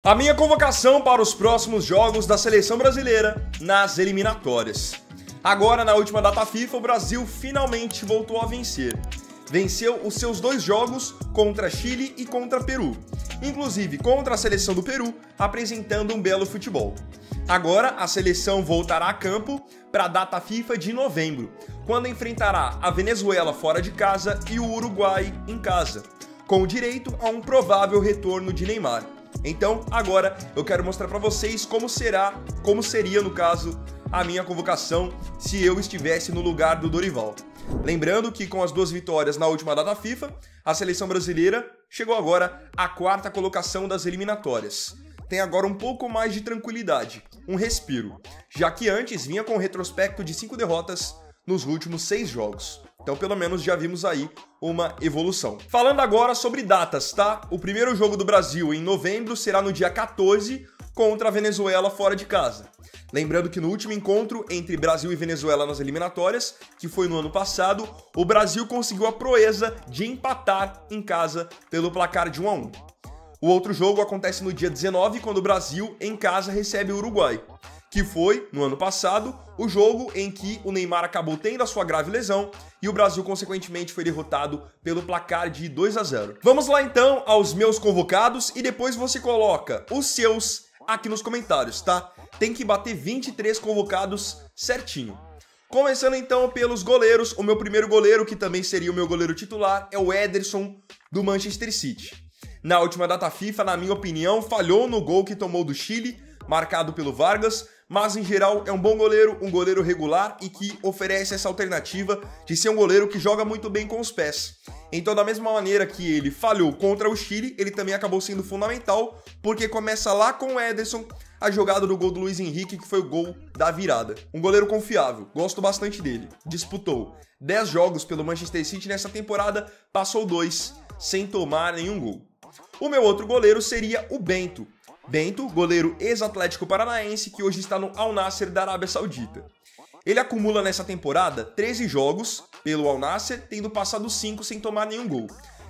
A minha convocação para os próximos jogos da seleção brasileira nas eliminatórias. Agora, na última data FIFA, o Brasil finalmente voltou a vencer. Venceu os seus 2 jogos contra Chile e contra Peru. Inclusive contra a seleção do Peru, apresentando um belo futebol. Agora, a seleção voltará a campo para a data FIFA de novembro, quando enfrentará a Venezuela fora de casa e o Uruguai em casa, com direito a um provável retorno de Neymar. Então, agora eu quero mostrar para vocês como seria, no caso, a minha convocação se eu estivesse no lugar do Dorival. Lembrando que com as 2 vitórias na última data FIFA, a seleção brasileira chegou agora à 4ª colocação das eliminatórias. Tem agora um pouco mais de tranquilidade, um respiro, já que antes vinha com um retrospecto de 5 derrotas nos últimos 6 jogos. Então, pelo menos, já vimos aí uma evolução. Falando agora sobre datas, tá? O primeiro jogo do Brasil em novembro será no dia 14 contra a Venezuela fora de casa. Lembrando que no último encontro entre Brasil e Venezuela nas eliminatórias, que foi no ano passado, o Brasil conseguiu a proeza de empatar em casa pelo placar de 1-1. O outro jogo acontece no dia 19, quando o Brasil, em casa, recebe o Uruguai, que foi, no ano passado, o jogo em que o Neymar acabou tendo a sua grave lesão e o Brasil, consequentemente, foi derrotado pelo placar de 2-0. Vamos lá, então, aos meus convocados e depois você coloca os seus aqui nos comentários, tá? Tem que bater 23 convocados certinho. Começando, então, pelos goleiros. O meu primeiro goleiro, que também seria o meu goleiro titular, é o Ederson, do Manchester City. Na última data FIFA, na minha opinião, falhou no gol que tomou do Chile, marcado pelo Vargas, mas em geral é um bom goleiro, um goleiro regular e que oferece essa alternativa de ser um goleiro que joga muito bem com os pés. Então, da mesma maneira que ele falhou contra o Chile, ele também acabou sendo fundamental, porque começa lá com o Ederson a jogada do gol do Luiz Henrique, que foi o gol da virada. Um goleiro confiável, gosto bastante dele. Disputou 10 jogos pelo Manchester City nessa temporada, passou 2 sem tomar nenhum gol. O meu outro goleiro seria o Bento. Bento, goleiro ex-Atlético Paranaense, que hoje está no Al Nassr da Arábia Saudita. Ele acumula nessa temporada 13 jogos pelo Al Nassr, tendo passado 5 sem tomar nenhum gol.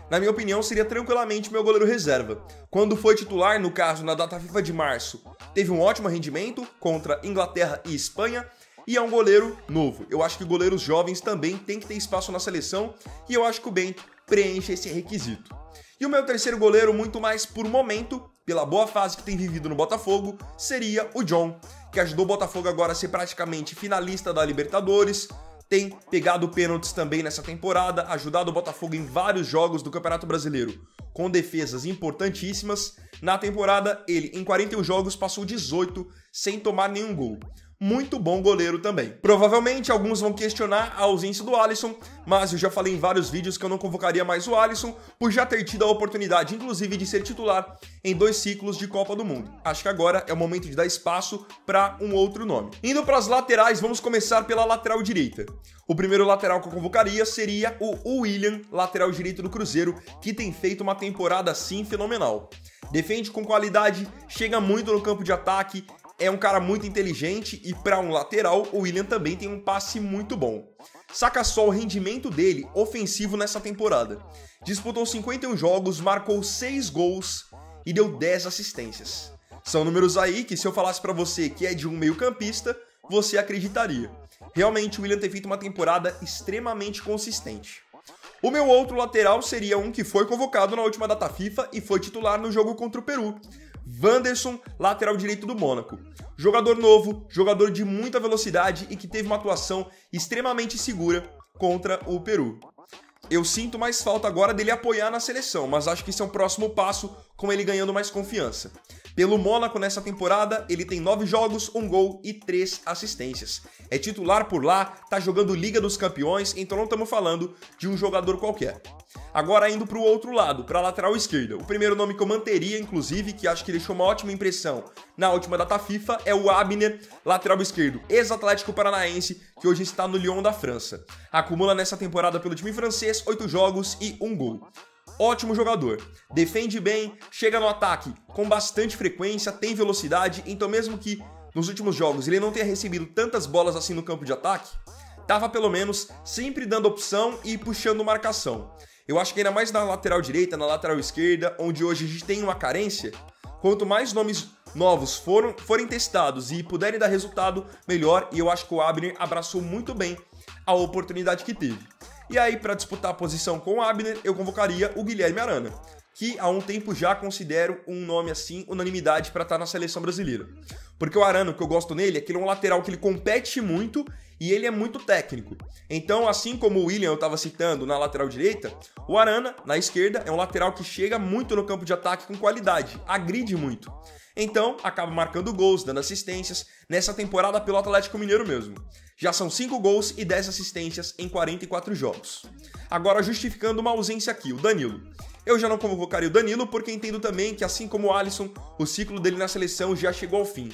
Na minha opinião, seria tranquilamente meu goleiro reserva. Quando foi titular, no caso, na data FIFA de março, teve um ótimo rendimento contra Inglaterra e Espanha, e é um goleiro novo. Eu acho que goleiros jovens também têm que ter espaço na seleção, e eu acho que o Bento preenche esse requisito. E o meu terceiro goleiro, muito mais por momento, pela boa fase que tem vivido no Botafogo, seria o John, que ajudou o Botafogo agora a ser praticamente finalista da Libertadores, tem pegado pênaltis também nessa temporada, ajudado o Botafogo em vários jogos do Campeonato Brasileiro, com defesas importantíssimas. Na temporada, ele em 41 jogos passou 18 sem tomar nenhum gol. Muito bom goleiro também. Provavelmente alguns vão questionar a ausência do Alisson, mas eu já falei em vários vídeos que eu não convocaria mais o Alisson por já ter tido a oportunidade, inclusive, de ser titular em 2 ciclos de Copa do Mundo. Acho que agora é o momento de dar espaço para um outro nome. Indo para as laterais, vamos começar pela lateral direita. O primeiro lateral que eu convocaria seria o William, lateral direito do Cruzeiro, que tem feito uma temporada assim fenomenal. Defende com qualidade, chega muito no campo de ataque, é um cara muito inteligente e para um lateral, o William também tem um passe muito bom. Saca só o rendimento dele ofensivo nessa temporada. Disputou 51 jogos, marcou 6 gols e deu 10 assistências. São números aí que, se eu falasse para você que é de um meio-campista, você acreditaria. Realmente o William tem feito uma temporada extremamente consistente. O meu outro lateral seria um que foi convocado na última data FIFA e foi titular no jogo contra o Peru. Wanderson, lateral direito do Mônaco. Jogador novo, jogador de muita velocidade e que teve uma atuação extremamente segura contra o Peru. Eu sinto mais falta agora dele apoiar na seleção, mas acho que isso é um próximo passo com ele ganhando mais confiança. Pelo Mônaco nessa temporada, ele tem 9 jogos, 1 gol e 3 assistências. É titular por lá, tá jogando Liga dos Campeões, então não estamos falando de um jogador qualquer. Agora indo para o outro lado, para a lateral esquerda. O primeiro nome que eu manteria, inclusive, que acho que deixou uma ótima impressão na última data FIFA, é o Abner, lateral esquerdo, ex-Atlético Paranaense, que hoje está no Lyon da França. Acumula nessa temporada pelo time francês 8 jogos e 1 gol. Ótimo jogador, defende bem, chega no ataque com bastante frequência, tem velocidade, então mesmo que nos últimos jogos ele não tenha recebido tantas bolas assim no campo de ataque, estava pelo menos sempre dando opção e puxando marcação. Eu acho que ainda mais na lateral direita, na lateral esquerda, onde hoje a gente tem uma carência, Quanto mais nomes novos forem testados e puderem dar resultado, melhor, e eu acho que o Abner abraçou muito bem a oportunidade que teve. E aí, para disputar a posição com o Abner, eu convocaria o Guilherme Arana, que há um tempo já considero um nome assim, unanimidade para estar na seleção brasileira. Porque o Arana, o que eu gosto nele, é que ele é um lateral que ele compete muito e ele é muito técnico. Então, assim como o William eu estava citando na lateral direita, o Arana, na esquerda, é um lateral que chega muito no campo de ataque com qualidade, agride muito. Então, acaba marcando gols, dando assistências, nessa temporada pelo Atlético Mineiro mesmo. Já são 5 gols e 10 assistências em 44 jogos. Agora, justificando uma ausência aqui, o Danilo. Eu já não convocaria o Danilo porque entendo também que, assim como o Alisson, o ciclo dele na seleção já chegou ao fim.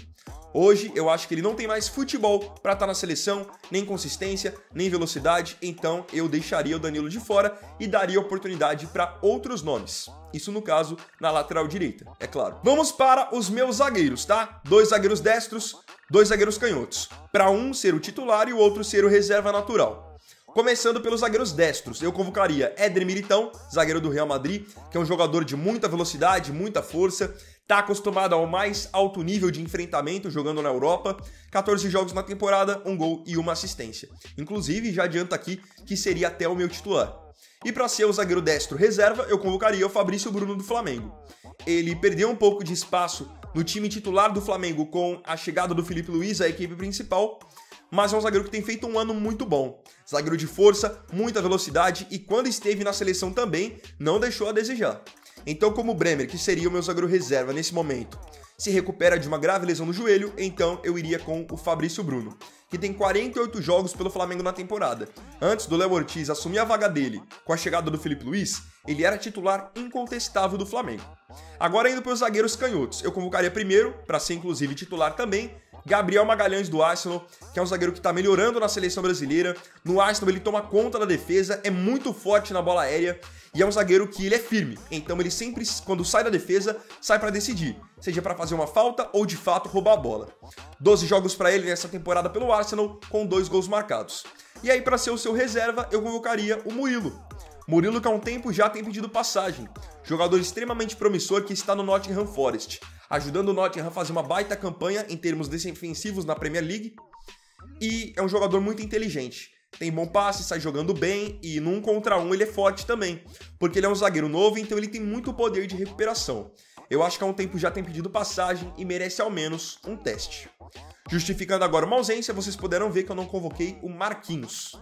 Hoje, eu acho que ele não tem mais futebol para estar na seleção, nem consistência, nem velocidade, então eu deixaria o Danilo de fora e daria oportunidade para outros nomes. Isso no caso, na lateral direita, é claro. Vamos para os meus zagueiros, tá? 2 zagueiros destros, 2 zagueiros canhotos. Para um ser o titular e o outro ser o reserva natural. Começando pelos zagueiros destros, eu convocaria Éder Militão, zagueiro do Real Madrid, que é um jogador de muita velocidade, muita força, tá acostumado ao mais alto nível de enfrentamento jogando na Europa, 14 jogos na temporada, 1 gol e 1 assistência. Inclusive, já adianto aqui que seria até o meu titular. E para ser o zagueiro destro reserva, eu convocaria o Fabrício Bruno do Flamengo. Ele perdeu um pouco de espaço no time titular do Flamengo com a chegada do Felipe Luiz à equipe principal, mas é um zagueiro que tem feito um ano muito bom. Zagueiro de força, muita velocidade e quando esteve na seleção também, não deixou a desejar. Então, como o Bremer, que seria o meu zagueiro reserva nesse momento, se recupera de uma grave lesão no joelho, então eu iria com o Fabrício Bruno, que tem 48 jogos pelo Flamengo na temporada. Antes do Léo Ortiz assumir a vaga dele com a chegada do Felipe Luiz, ele era titular incontestável do Flamengo. Agora indo para os zagueiros canhotos, eu convocaria primeiro, para ser inclusive titular também, Gabriel Magalhães do Arsenal, que é um zagueiro que está melhorando na seleção brasileira. No Arsenal ele toma conta da defesa, é muito forte na bola aérea e é um zagueiro que ele é firme. Então ele sempre, quando sai da defesa, sai para decidir, seja para fazer uma falta ou de fato roubar a bola. 12 jogos para ele nessa temporada pelo Arsenal, com 2 gols marcados. E aí para ser o seu reserva, eu convocaria o Murilo. Murilo que há um tempo já tem pedido passagem. Jogador extremamente promissor que está no Nottingham Forest, ajudando o Nottingham a fazer uma baita campanha em termos defensivos na Premier League. E é um jogador muito inteligente. Tem bom passe, sai jogando bem e no 1 contra 1 ele é forte também. Porque ele é um zagueiro novo, então ele tem muito poder de recuperação. Eu acho que há um tempo já tem pedido passagem e merece ao menos um teste. Justificando agora uma ausência, vocês puderam ver que eu não convoquei o Marquinhos.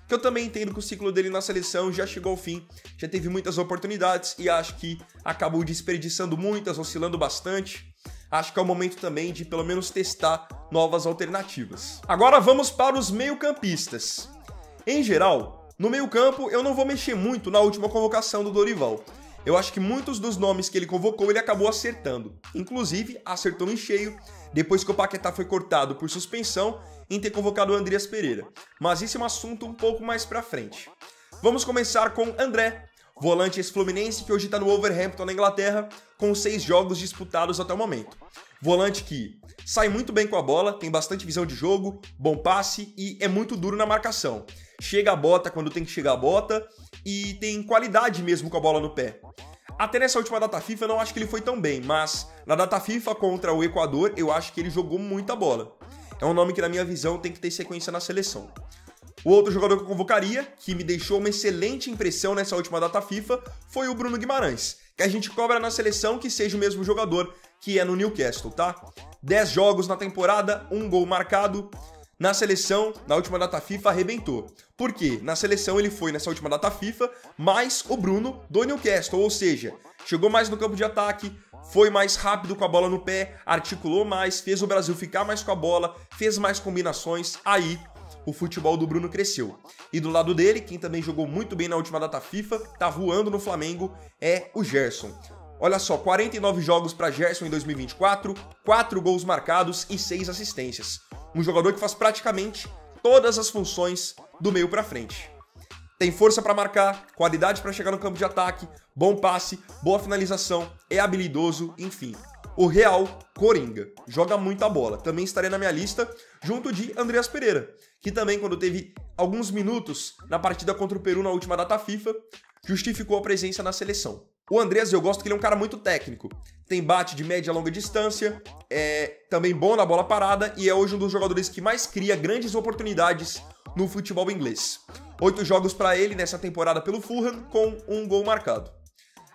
Que eu também entendo que o ciclo dele na seleção já chegou ao fim, já teve muitas oportunidades e acho que acabou desperdiçando muitas, oscilando bastante. Acho que é o momento também de pelo menos testar novas alternativas. Agora vamos para os meio-campistas. Em geral, no meio-campo eu não vou mexer muito na última convocação do Dorival. Eu acho que muitos dos nomes que ele convocou ele acabou acertando. Inclusive, acertou em cheio, depois que o Paquetá foi cortado por suspensão, em ter convocado o Andreas Pereira. Mas isso é um assunto um pouco mais pra frente. Vamos começar com André, volante ex-fluminense que hoje está no Wolverhampton na Inglaterra, com 6 jogos disputados até o momento. Volante que sai muito bem com a bola, tem bastante visão de jogo, bom passe e é muito duro na marcação. Chega a bota quando tem que chegar a bota e tem qualidade mesmo com a bola no pé. Até nessa última data FIFA eu não acho que ele foi tão bem, mas na data FIFA contra o Equador eu acho que ele jogou muita bola. É um nome que na minha visão tem que ter sequência na seleção. O outro jogador que eu convocaria, que me deixou uma excelente impressão nessa última data FIFA, foi o Bruno Guimarães, que a gente cobra na seleção que seja o mesmo jogador que é no Newcastle, tá? 10 jogos na temporada, 1 gol marcado. Na seleção, na última data FIFA, arrebentou. Por quê? Na seleção ele foi, nessa última data FIFA, mais o Bruno do Newcastle, ou seja, chegou mais no campo de ataque, foi mais rápido com a bola no pé, articulou mais, fez o Brasil ficar mais com a bola, fez mais combinações, aí o futebol do Bruno cresceu. E do lado dele, quem também jogou muito bem na última data FIFA, tá voando no Flamengo, é o Gerson. Olha só, 49 jogos para Gerson em 2024, 4 gols marcados e 6 assistências. Um jogador que faz praticamente todas as funções do meio para frente. Tem força para marcar, qualidade para chegar no campo de ataque, bom passe, boa finalização, é habilidoso, enfim. O real Coringa, joga muita bola. Também estaria na minha lista junto de Andreas Pereira, que também quando teve alguns minutos na partida contra o Peru na última data FIFA, justificou a presença na seleção. O Andrés, eu gosto que ele é um cara muito técnico. Tem bate de média e longa distância, é também bom na bola parada e é hoje um dos jogadores que mais cria grandes oportunidades no futebol inglês. 8 jogos para ele nessa temporada pelo Fulham, com 1 gol marcado.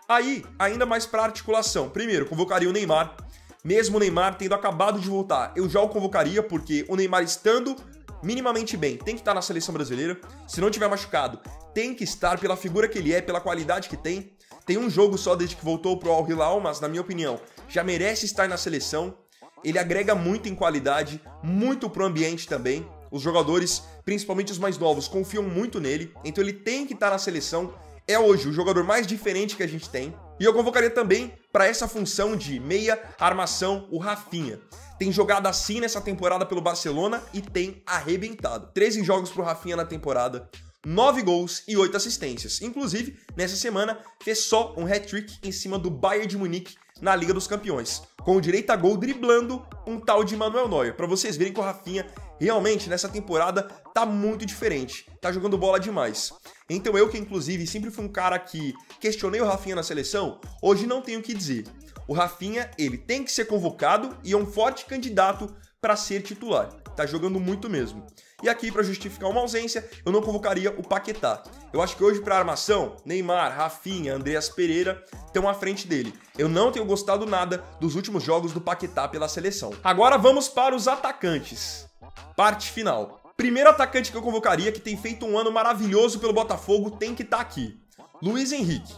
Aí, ainda mais para articulação. Primeiro, convocaria o Neymar. Mesmo o Neymar tendo acabado de voltar, eu já o convocaria, porque o Neymar estando minimamente bem, tem que estar na seleção brasileira. Se não tiver machucado, tem que estar pela figura que ele é, pela qualidade que tem. Tem um jogo só desde que voltou pro Al Hilal, mas na minha opinião, já merece estar na seleção. Ele agrega muito em qualidade, muito pro ambiente também. Os jogadores, principalmente os mais novos, confiam muito nele, então ele tem que estar na seleção. É hoje o jogador mais diferente que a gente tem. E eu convocaria também para essa função de meia armação o Rafinha. Tem jogado assim nessa temporada pelo Barcelona e tem arrebentado. 13 jogos pro Rafinha na temporada, 9 gols e 8 assistências. Inclusive, nessa semana, fez só um hat-trick em cima do Bayern de Munique na Liga dos Campeões, com o direito a gol driblando um tal de Manuel Neuer. Para vocês verem que o Rafinha realmente nessa temporada tá muito diferente, tá jogando bola demais. Então eu, que inclusive sempre fui um cara que questionei o Rafinha na seleção, hoje não tenho o que dizer. O Rafinha, ele tem que ser convocado e é um forte candidato para ser titular. Tá jogando muito mesmo. E aqui, para justificar uma ausência, eu não convocaria o Paquetá. Eu acho que hoje, para armação, Neymar, Rafinha, Andreas Pereira estão à frente dele. Eu não tenho gostado nada dos últimos jogos do Paquetá pela seleção. Agora vamos para os atacantes. Parte final. Primeiro atacante que eu convocaria, que tem feito um ano maravilhoso pelo Botafogo, tem que estar aqui. Luiz Henrique.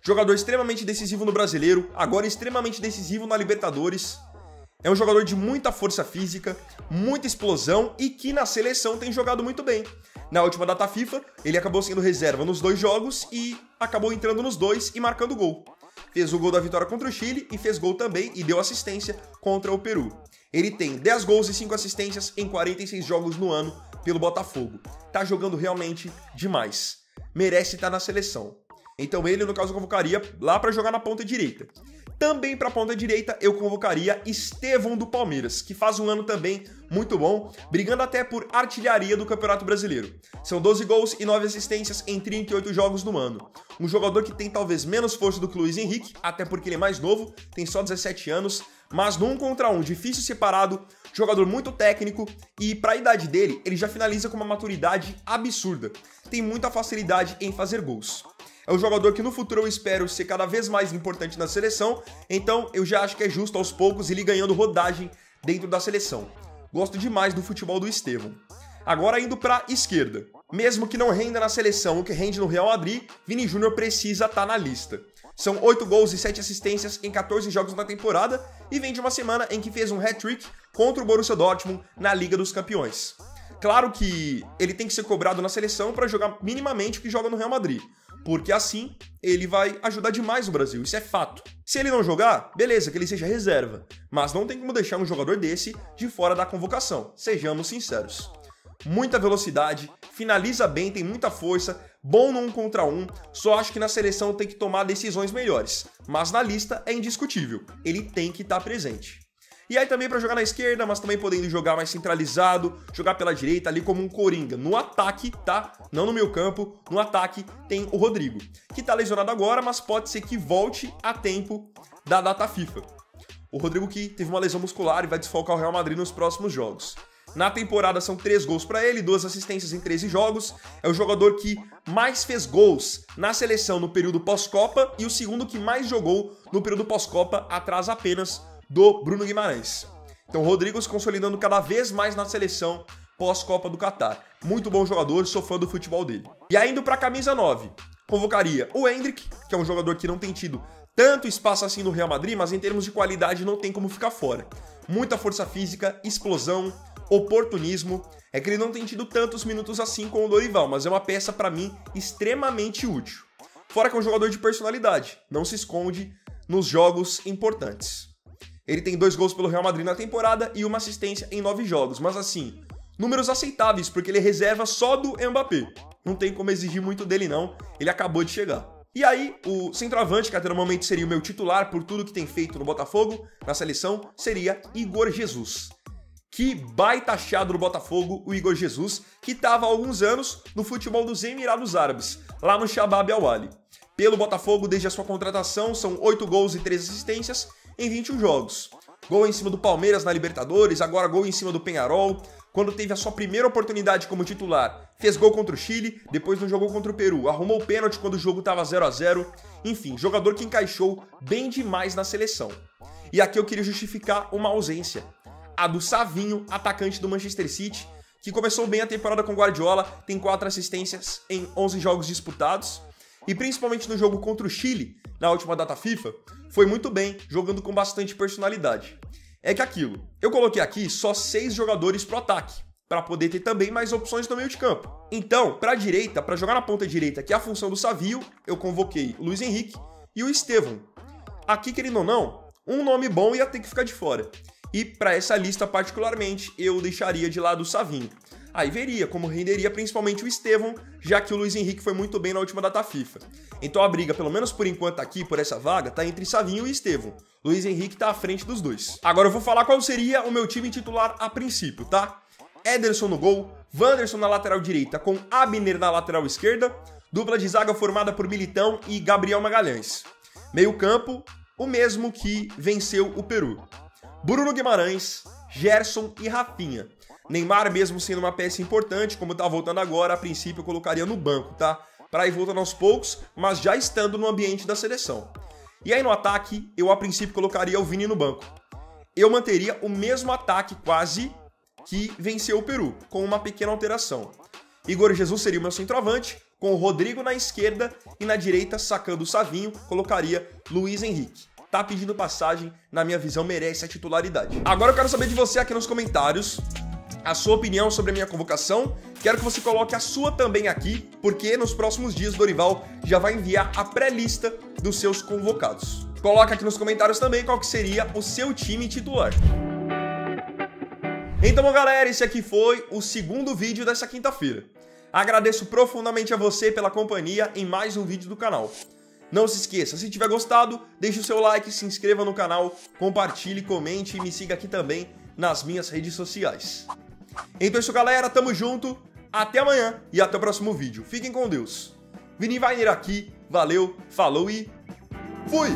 Jogador extremamente decisivo no Brasileiro, agora extremamente decisivo na Libertadores. É um jogador de muita força física, muita explosão e que na seleção tem jogado muito bem. Na última data FIFA, ele acabou sendo reserva nos 2 jogos e acabou entrando nos 2 e marcando gol. Fez o gol da vitória contra o Chile e fez gol também e deu assistência contra o Peru. Ele tem 10 gols e 5 assistências em 46 jogos no ano pelo Botafogo. Tá jogando realmente demais. Merece estar na seleção. Então ele, no caso, eu convocaria lá para jogar na ponta direita. Também para a ponta direita eu convocaria Estevão do Palmeiras, que faz um ano também muito bom, brigando até por artilharia do Campeonato Brasileiro. São 12 gols e 9 assistências em 38 jogos no ano. Um jogador que tem talvez menos força do que o Luiz Henrique, até porque ele é mais novo, tem só 17 anos, mas no 1 contra 1, difícil separado, jogador muito técnico e para a idade dele, ele já finaliza com uma maturidade absurda. Tem muita facilidade em fazer gols. É um jogador que no futuro eu espero ser cada vez mais importante na seleção, então eu já acho que é justo aos poucos ele ganhando rodagem dentro da seleção. Gosto demais do futebol do Estevão. Agora indo para a esquerda. Mesmo que não renda na seleção o que rende no Real Madrid, Vini Júnior precisa estar na lista. São 8 gols e 7 assistências em 14 jogos na temporada e vem de uma semana em que fez um hat-trick contra o Borussia Dortmund na Liga dos Campeões. Claro que ele tem que ser cobrado na seleção para jogar minimamente o que joga no Real Madrid, porque assim ele vai ajudar demais o Brasil, isso é fato. Se ele não jogar, beleza, que ele seja reserva, mas não tem como deixar um jogador desse de fora da convocação, sejamos sinceros. Muita velocidade, finaliza bem, tem muita força, bom no 1 contra 1, só acho que na seleção tem que tomar decisões melhores, mas na lista é indiscutível, ele tem que estar presente. E aí também para jogar na esquerda, mas também podendo jogar mais centralizado, jogar pela direita ali como um coringa. No ataque, tá? Não no meio campo, no ataque tem o Rodrigo, que tá lesionado agora, mas pode ser que volte a tempo da data FIFA. O Rodrigo que teve uma lesão muscular e vai desfalcar o Real Madrid nos próximos jogos. Na temporada são 3 gols para ele, 2 assistências em 13 jogos. É o jogador que mais fez gols na seleção no período pós-Copa e o segundo que mais jogou no período pós-Copa, atrás apenas do Bruno Guimarães. Então o Rodrigo se consolidando cada vez mais na seleção pós-Copa do Catar. Muito bom jogador, sou fã do futebol dele. E aí indo para a camisa 9, convocaria o Endrick, que é um jogador que não tem tido tanto espaço assim no Real Madrid, mas em termos de qualidade não tem como ficar fora. Muita força física, explosão, oportunismo. É que ele não tem tido tantos minutos assim com o Dorival, mas é uma peça para mim extremamente útil. Fora que é um jogador de personalidade, não se esconde nos jogos importantes. Ele tem 2 gols pelo Real Madrid na temporada e 1 assistência em 9 jogos, mas assim, números aceitáveis, porque ele é reserva só do Mbappé. Não tem como exigir muito dele não, ele acabou de chegar. E aí, o centroavante, que até no momento seria o meu titular por tudo que tem feito no Botafogo, na seleção, seria Igor Jesus, Que baita achado do Botafogo, o Igor Jesus, que estava há alguns anos no futebol dos Emirados Árabes, lá no Shabab Al Ahly. Pelo Botafogo, desde a sua contratação, são 8 gols e 3 assistências em 21 jogos. Gol em cima do Palmeiras na Libertadores, agora gol em cima do Peñarol. Quando teve a sua primeira oportunidade como titular, fez gol contra o Chile, depois não jogou contra o Peru, arrumou o pênalti quando o jogo estava 0 a 0. Enfim, jogador que encaixou bem demais na seleção. E aqui eu queria justificar uma ausência. A do Savinho, atacante do Manchester City, que começou bem a temporada com Guardiola, tem 4 assistências em 11 jogos disputados. E principalmente no jogo contra o Chile, na última data FIFA, foi muito bem, jogando com bastante personalidade. É que aquilo, eu coloquei aqui só 6 jogadores pro ataque, para poder ter também mais opções no meio de campo. Então, para a direita, para jogar na ponta direita, que é a função do Savinho, eu convoquei o Luiz Henrique e o Estevão. Aqui, querendo ou não, um nome bom ia ter que ficar de fora. E para essa lista particularmente, eu deixaria de lado o Savinho. Aí veria como renderia principalmente o Estevão, já que o Luiz Henrique foi muito bem na última data FIFA. Então a briga, pelo menos por enquanto aqui, por essa vaga, tá entre Savinho e Estevão. Luiz Henrique tá à frente dos dois. Agora eu vou falar qual seria o meu time titular a princípio, tá? Ederson no gol, Wanderson na lateral direita com Abner na lateral esquerda, dupla de zaga formada por Militão e Gabriel Magalhães. Meio campo, o mesmo que venceu o Peru. Bruno Guimarães, Gerson e Rafinha. Neymar, mesmo sendo uma peça importante, como tá voltando agora, a princípio eu colocaria no banco, tá? Pra ir voltando aos poucos, mas já estando no ambiente da seleção. E aí no ataque, eu a princípio colocaria o Vini no banco. Eu manteria o mesmo ataque quase que venceu o Peru, com uma pequena alteração. Igor Jesus seria o meu centroavante, com o Rodrigo na esquerda e na direita, sacando o Savinho, colocaria Luiz Henrique. Tá pedindo passagem, na minha visão merece a titularidade. Agora eu quero saber de você aqui nos comentários a sua opinião sobre a minha convocação. Quero que você coloque a sua também aqui, porque nos próximos dias o Dorival já vai enviar a pré-lista dos seus convocados. Coloca aqui nos comentários também qual que seria o seu time titular. Então, bom, galera, esse aqui foi o segundo vídeo dessa quinta-feira. Agradeço profundamente a você pela companhia em mais um vídeo do canal. Não se esqueça, se tiver gostado, deixe o seu like, se inscreva no canal, compartilhe, comente e me siga aqui também nas minhas redes sociais. Então é isso, galera, tamo junto, até amanhã e até o próximo vídeo. Fiquem com Deus. Vini Weiner aqui, valeu, falou e fui!